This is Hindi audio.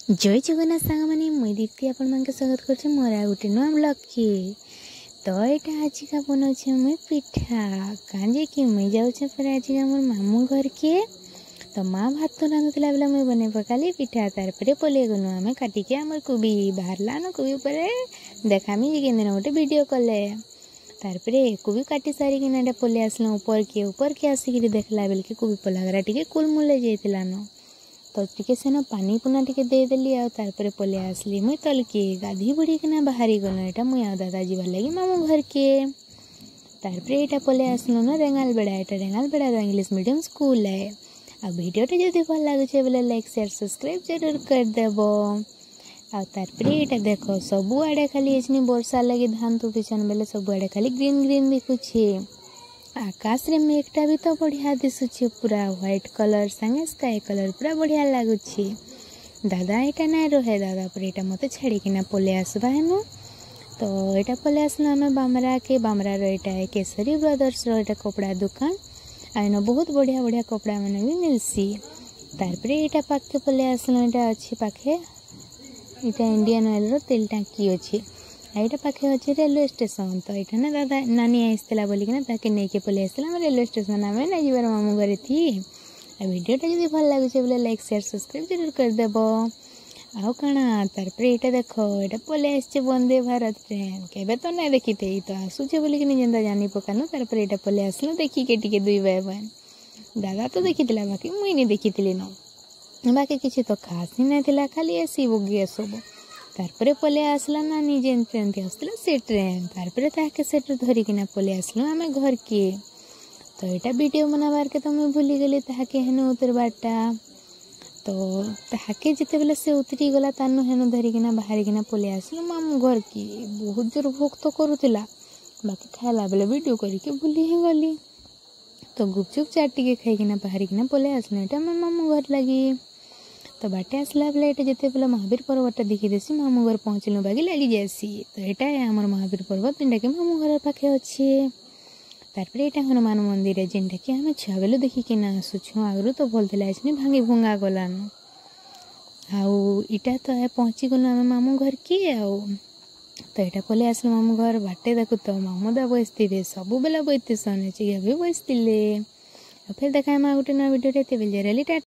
जय जगन्नाथ सांग मैंने मुई दीप्ति आपण मानके स्वागत करछे मोर आ गुटे नुआ ब्लॉग के। तो यहाँ आज का बनाऊे मुई पिठा काजे कि मुई जाऊे फिर आज का मोर मामू घर के। तो माँ भात तो रांधुला बेला मुई बने पकाली पिठा तार पर पले गनु आम काटिके आमर कोबी बाहरला न कोबी उपर देखामी जे केन गोटे वीडियो कले तार पर कोबी काटी सारिकिना पले आसलु ऊपर के आसिक देखला बेल के कोबी पलागरा टिके कुलमुले जाइतिला न। तो टिके सेन पानी पुना टिके देदेली आ तार पर पले आसली मुई तल के गाधी बुड़ी किना बाहरी गनु एटा मुई आ दादा जीवार लगी मामू घर के। तार पर एटा पले आसलु न रेंगाल बेड़ा एटा रेंगाल बेड़ा इंग्लिश मीडियम स्कूल है। आ वीडियोटा जदि भल लागुचे बोले लाइक शेयर सब्सक्राइब जरूर कर देबो। आ तार पर एटा देखो सबु आड़े खाली एछनी वर्षा लगी धान तो पिछन बेले सबु आड़े खाली ग्रीन ग्रीन दिखुछे। आकाश रे मेघटा भी तो बढ़िया दिशुचे पूरा व्हाइट कलर संगे स्काई कलर पूरा बढ़िया लगुचे। दादा एटा ना रहे दादा पर एटा मते छाड़ी किना पले आसबा हेनु। तो एटा पले आसलो आमे बामरा के बामरा रो एटा केसरी ब्रदर्स रो एटा कपड़ा दुकान आइनो बहुत बढ़िया बढ़िया कपड़ा माने भी मिलसी। तार पर एटा पाखे पले आसलो एटा अछि पाखे एटा इंडियन ऑयल रो तेल टांकी अछि एटा पाखे अच्छे रेलवे स्टेशन। तो यहाँ ना दादा नानी आसला बोलिकिना ताके नहीं पलि आसला रेलवे स्टेशन आम ना जीवार मामू घर थी। वीडियोटा जब भल लगे बोले लाइक शेयर सब्सक्राइब जरूर कर देबो। आउ काना तार पर एटा देखो एटा पले आसचे वंदे भारत ट्रेन केबे तो ना देखिते तो आसुचे बोलिकिना जेंदा जानी पकानो तार पर एटा पले आसलो देखी के टिके दुई भाई बहन दादा तो देखितिला बाकी मुई नहीं देखितिली न बाकी किसी तो खास ही नहीं थिला खाली एसी बुगे सब। तारपरे पले आसला नानी जेन ट्रेन थी आसला से ट्रेन तारपरे ताके सेट धरिकिना पले आसलु आमे घर के। तो एटा वीडियो बनाबार के तो मुई भूली गली ताके हेनु उतरबाटा। तो ताके जिते बेले से उतरी गला तानु हेनु धरिकिना बाहरिकिना पले आसलु मामू घर के। बहुत जोर भोक तो करुतिला बाकी खाइला बेले वीडियो करके भूली ही गली। तो गुपचुप चाट टिके खाइकिना बाहरिकिना पले आसलु एटा मोर मामू घर लगी। तो बाटे आसला बेले एटा जिते बेले महावीर पर्वतटा देखी देसी मामू घर पहुँचलु बागी लगी जासी। तो एटा आमर महावीर पर्वत जेनटा कि मामू घर पाखे अच्छे। तारपर एटा हनुमान मंदिर है जेनटा कि आम छुआ बेलू देखिकिना आसुछु आगु तो भल थिला एछनी भांगी भंगा गलान। आउ इटा तो पहुँची गलु आम मामू घर के। आउ तो एटा पले आसलु मामू घर बाटे देखु तो मामू दा बसथिबे सबु बेला बइते सने चिया भी बसतिले। फिर देखाय मा गुटे ना वीडियो रे ते बेले रेली।